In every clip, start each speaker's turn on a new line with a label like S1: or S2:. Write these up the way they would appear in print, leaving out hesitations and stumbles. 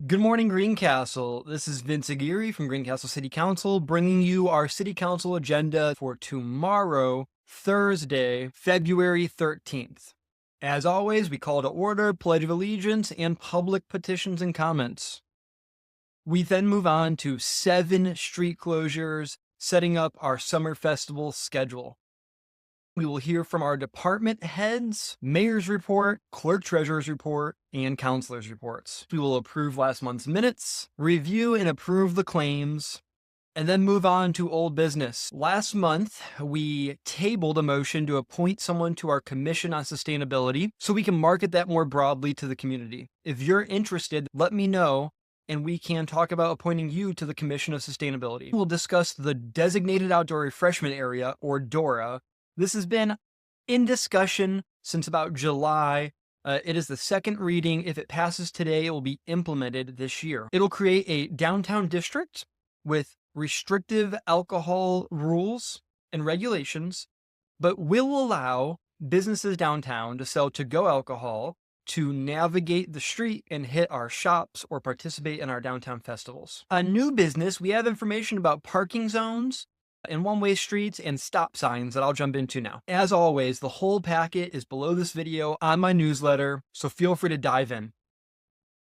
S1: Good morning, Greencastle. This is Vince Aguirre from Greencastle City Council, bringing you our City Council agenda for tomorrow, Thursday, February 13th. As always, we call to order, Pledge of Allegiance, and public petitions and comments. We then move on to 7 street closures, setting up our summer festival schedule. We will hear from our department heads, mayor's report, clerk treasurer's report, and counselor's reports. We will approve last month's minutes, review and approve the claims, and then move on to old business. Last month, we tabled a motion to appoint someone to our Commission on Sustainability so we can market that more broadly to the community. If you're interested, let me know, and we can talk about appointing you to the Commission of Sustainability. We'll discuss the Designated Outdoor Refreshment Area, or DORA. This has been in discussion since about July. It is the second reading. If it passes today, it will be implemented this year. It'll create a downtown district with restrictive alcohol rules and regulations, but will allow businesses downtown to sell to-go alcohol, to navigate the street and hit our shops or participate in our downtown festivals. A new business, we have information about parking zones and one-way streets and stop signs that I'll jump into now. As always, the whole packet is below this video on my newsletter, so feel free to dive in.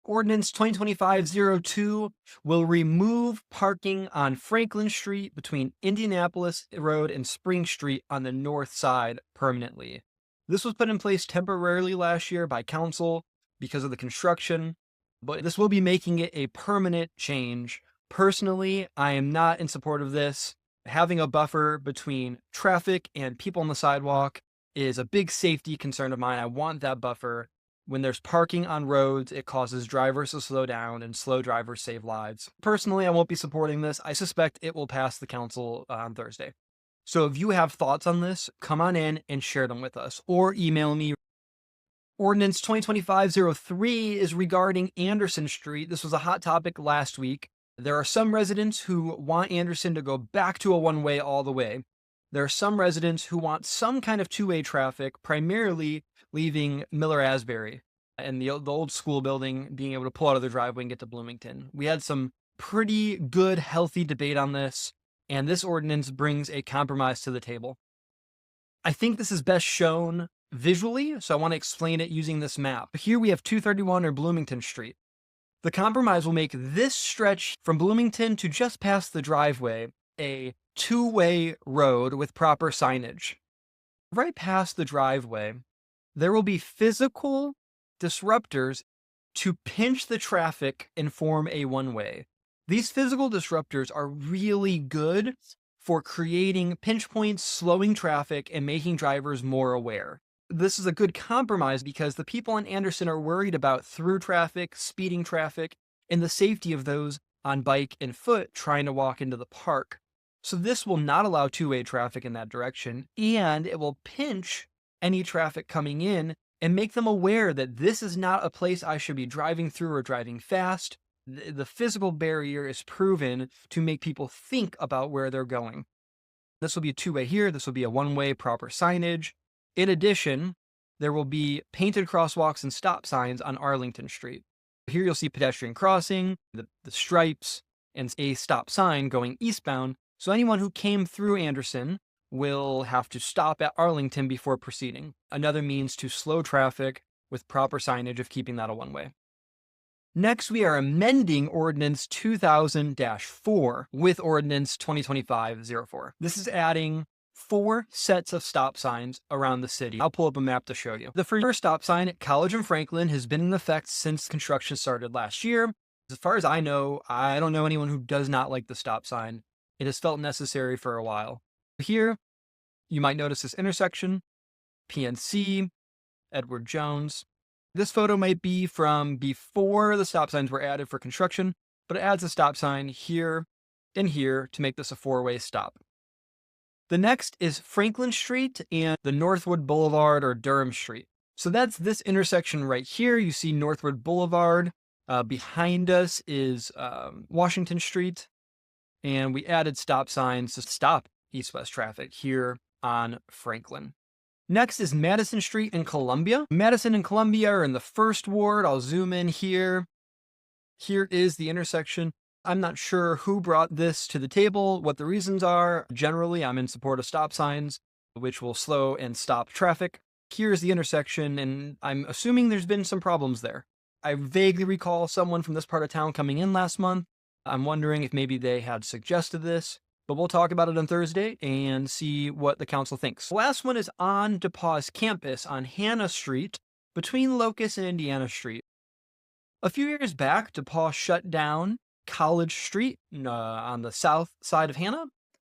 S1: Ordinance 2025-02 will remove parking on Franklin Street between Indianapolis Road and Spring Street on the north side permanently. This was put in place temporarily last year by council because of the construction, but this will be making it a permanent change. Personally, I am not in support of this. Having a buffer between traffic and people on the sidewalk is a big safety concern of mine. I want that buffer. When there's parking on roads, it causes drivers to slow down, and slow drivers save lives. Personally, I won't be supporting this. I suspect it will pass the council on Thursday. So if you have thoughts on this, come on in and share them with us, or email me. Ordinance 2025-03 is regarding Anderson Street. This was a hot topic last week. There are some residents who want Anderson to go back to a one-way all the way. There are some residents who want some kind of two-way traffic, primarily leaving Miller Asbury and the old school building, being able to pull out of their driveway and get to Bloomington. We had some pretty good, healthy debate on this, and this ordinance brings a compromise to the table. I think this is best shown visually, so I want to explain it using this map. Here we have 231 or Bloomington Street. The compromise will make this stretch from Bloomington to just past the driveway a two-way road with proper signage. Right past the driveway, there will be physical disruptors to pinch the traffic and form a one-way. These physical disruptors are really good for creating pinch points, slowing traffic, and making drivers more aware. This is a good compromise because the people in Anderson are worried about through traffic, speeding traffic, and the safety of those on bike and foot trying to walk into the park. So this will not allow two-way traffic in that direction, and it will pinch any traffic coming in and make them aware that this is not a place I should be driving through or driving fast. The physical barrier is proven to make people think about where they're going. This will be a two-way here. This will be a one-way, proper signage. In addition, there will be painted crosswalks and stop signs on Arlington Street. Here you'll see pedestrian crossing, the stripes, and a stop sign going eastbound. So anyone who came through Anderson will have to stop at Arlington before proceeding. Another means to slow traffic with proper signage of keeping that a one-way. Next, we are amending Ordinance 2000-4 with Ordinance 2025-04. This is adding 4 sets of stop signs around the city. I'll pull up a map to show you. The first stop sign at College and Franklin has been in effect since construction started last year. As far as I know, I don't know anyone who does not like the stop sign. It has felt necessary for a while. Here, you might notice this intersection, PNC, Edward Jones. This photo might be from before the stop signs were added for construction, but it adds a stop sign here and here to make this a 4-way stop. The next is Franklin Street and the Northwood Boulevard or Durham Street. So that's this intersection right here. You see Northwood Boulevard. Behind us is Washington Street. And we added stop signs to stop east-west traffic here on Franklin. Next is Madison Street and Columbia. Madison and Columbia are in the first ward. I'll zoom in here. Here is the intersection. I'm not sure who brought this to the table, what the reasons are. Generally, I'm in support of stop signs, which will slow and stop traffic. Here's the intersection, and I'm assuming there's been some problems there. I vaguely recall someone from this part of town coming in last month. I'm wondering if maybe they had suggested this, but we'll talk about it on Thursday and see what the council thinks. The last one is on DePauw's campus on Hannah Street between Locust and Indiana Street. A few years back, DePauw shut down College Street on the south side of Hannah.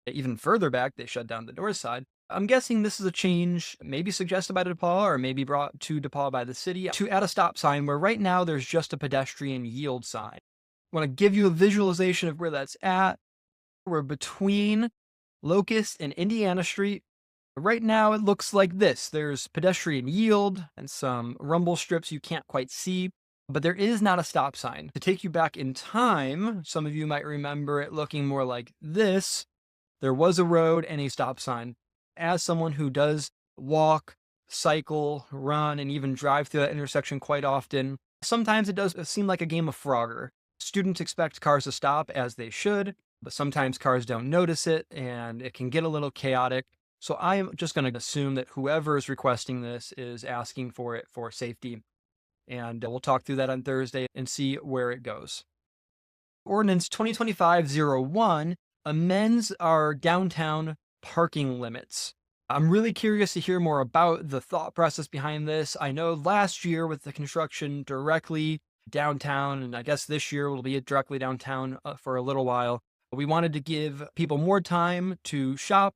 S1: Even further back, they shut down the north side. I'm guessing this is a change maybe suggested by DePauw or maybe brought to DePauw by the city to add a stop sign where right now there's just a pedestrian yield sign. I want to give you a visualization of where that's at. We're between Locust and Indiana Street. Right now it looks like this. There's pedestrian yield and some rumble strips you can't quite see, but there is not a stop sign. To take you back in time, some of you might remember it looking more like this. There was a road and a stop sign. As someone who does walk, cycle, run, and even drive through that intersection quite often, sometimes it does seem like a game of Frogger. Students expect cars to stop as they should, but sometimes cars don't notice it and it can get a little chaotic. So I am just going to assume that whoever is requesting this is asking for it for safety. And we'll talk through that on Thursday and see where it goes. Ordinance 2025-01 amends our downtown parking limits. I'm really curious to hear more about the thought process behind this. I know last year with the construction directly downtown, and I guess this year will be directly downtown for a little while, we wanted to give people more time to shop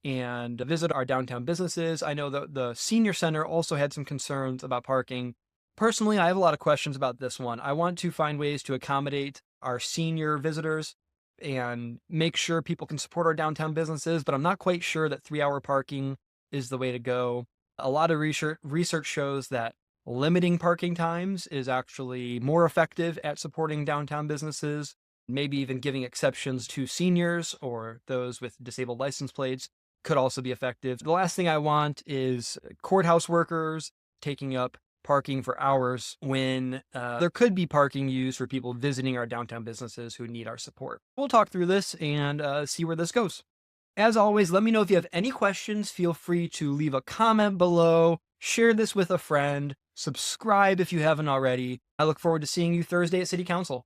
S1: and visit our downtown businesses. I know that the senior center also had some concerns about parking. Personally, I have a lot of questions about this one. I want to find ways to accommodate our senior visitors and make sure people can support our downtown businesses, but I'm not quite sure that 3-hour parking is the way to go. A lot of research shows that limiting parking times is actually more effective at supporting downtown businesses, maybe even giving exceptions to seniors or those with disabled license plates could also be effective. The last thing I want is courthouse workers taking up parking for hours when there could be parking used for people visiting our downtown businesses who need our support. We'll talk through this and see where this goes. As always, let me know if you have any questions. Feel free to leave a comment below, share this with a friend, subscribe if you haven't already. I look forward to seeing you Thursday at City Council.